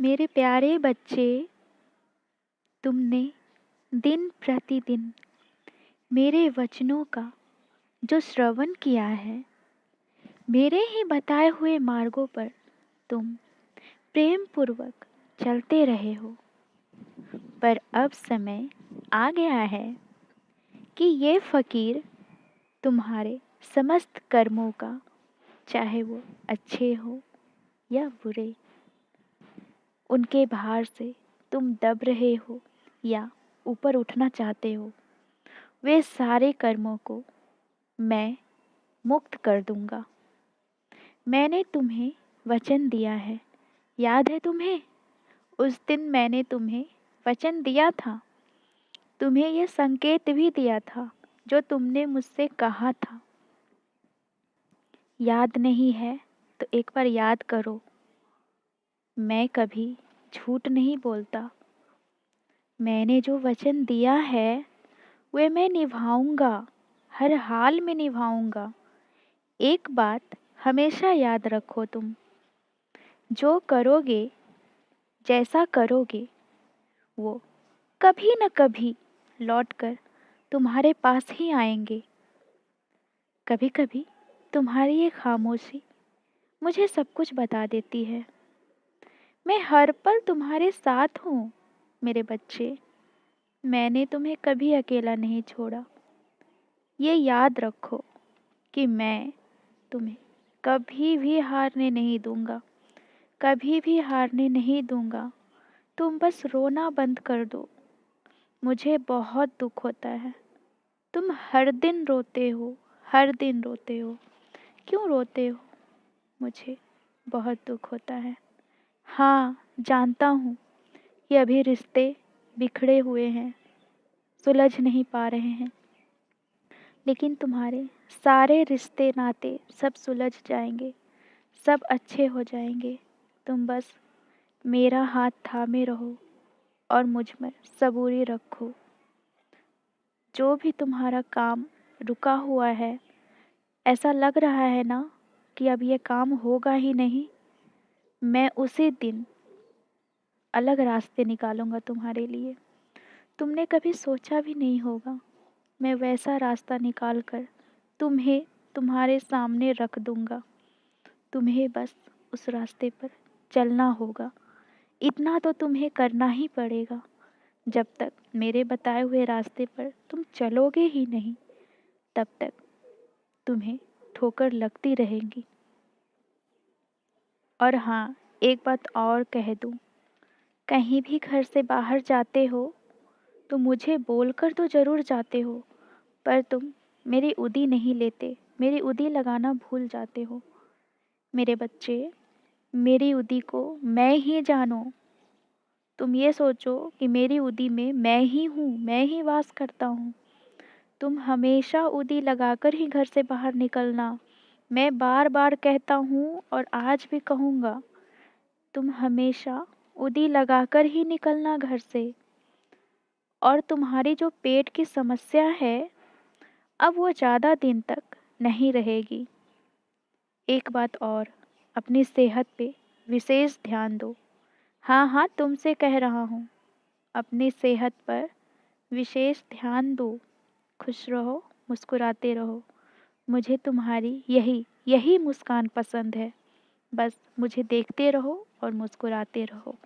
मेरे प्यारे बच्चे, तुमने दिन प्रतिदिन मेरे वचनों का जो श्रवण किया है, मेरे ही बताए हुए मार्गों पर तुम प्रेम पूर्वक चलते रहे हो। पर अब समय आ गया है कि ये फकीर तुम्हारे समस्त कर्मों का, चाहे वो अच्छे हो या बुरे, उनके भार से तुम दब रहे हो या ऊपर उठना चाहते हो, वे सारे कर्मों को मैं मुक्त कर दूंगा। मैंने तुम्हें वचन दिया है, याद है तुम्हें? उस दिन मैंने तुम्हें वचन दिया था, तुम्हें यह संकेत भी दिया था जो तुमने मुझसे कहा था। याद नहीं है तो एक बार याद करो। मैं कभी झूठ नहीं बोलता। मैंने जो वचन दिया है वे मैं निभाऊंगा, हर हाल में निभाऊंगा। एक बात हमेशा याद रखो, तुम जो करोगे, जैसा करोगे, वो कभी न कभी लौटकर तुम्हारे पास ही आएंगे। कभी कभी तुम्हारी ये खामोशी मुझे सब कुछ बता देती है। मैं हर पल तुम्हारे साथ हूँ मेरे बच्चे। मैंने तुम्हें कभी अकेला नहीं छोड़ा। ये याद रखो कि मैं तुम्हें कभी भी हारने नहीं दूंगा, कभी भी हारने नहीं दूंगा। तुम बस रोना बंद कर दो। मुझे बहुत दुख होता है। तुम हर दिन रोते हो, हर दिन रोते हो। क्यों रोते हो? मुझे बहुत दुख होता है। हाँ, जानता हूँ कि अभी रिश्ते बिखरे हुए हैं, सुलझ नहीं पा रहे हैं, लेकिन तुम्हारे सारे रिश्ते नाते सब सुलझ जाएंगे, सब अच्छे हो जाएंगे। तुम बस मेरा हाथ थामे रहो और मुझ में सबूरी रखो। जो भी तुम्हारा काम रुका हुआ है, ऐसा लग रहा है ना कि अब ये काम होगा ही नहीं, मैं उसी दिन अलग रास्ते निकालूंगा तुम्हारे लिए। तुमने कभी सोचा भी नहीं होगा, मैं वैसा रास्ता निकाल कर तुम्हें तुम्हारे सामने रख दूंगा। तुम्हें बस उस रास्ते पर चलना होगा। इतना तो तुम्हें करना ही पड़ेगा। जब तक मेरे बताए हुए रास्ते पर तुम चलोगे ही नहीं, तब तक तुम्हें ठोकर लगती रहेगी। और हाँ, एक बात और कह दूँ, कहीं भी घर से बाहर जाते हो तो मुझे बोलकर तो ज़रूर जाते हो, पर तुम मेरी उदी नहीं लेते, मेरी उदी लगाना भूल जाते हो। मेरे बच्चे, मेरी उदी को मैं ही जानो। तुम ये सोचो कि मेरी उदी में मैं ही हूँ, मैं ही वास करता हूँ। तुम हमेशा उदी लगाकर ही घर से बाहर निकलना। मैं बार बार कहता हूँ और आज भी कहूँगा, तुम हमेशा उदी लगाकर ही निकलना घर से। और तुम्हारी जो पेट की समस्या है, अब वो ज़्यादा दिन तक नहीं रहेगी। एक बात और, अपनी सेहत पे विशेष ध्यान दो। हाँ हाँ, तुमसे कह रहा हूँ, अपनी सेहत पर विशेष ध्यान दो। खुश रहो, मुस्कुराते रहो। मुझे तुम्हारी यही यही मुस्कान पसंद है। बस मुझे देखते रहो और मुस्कुराते रहो।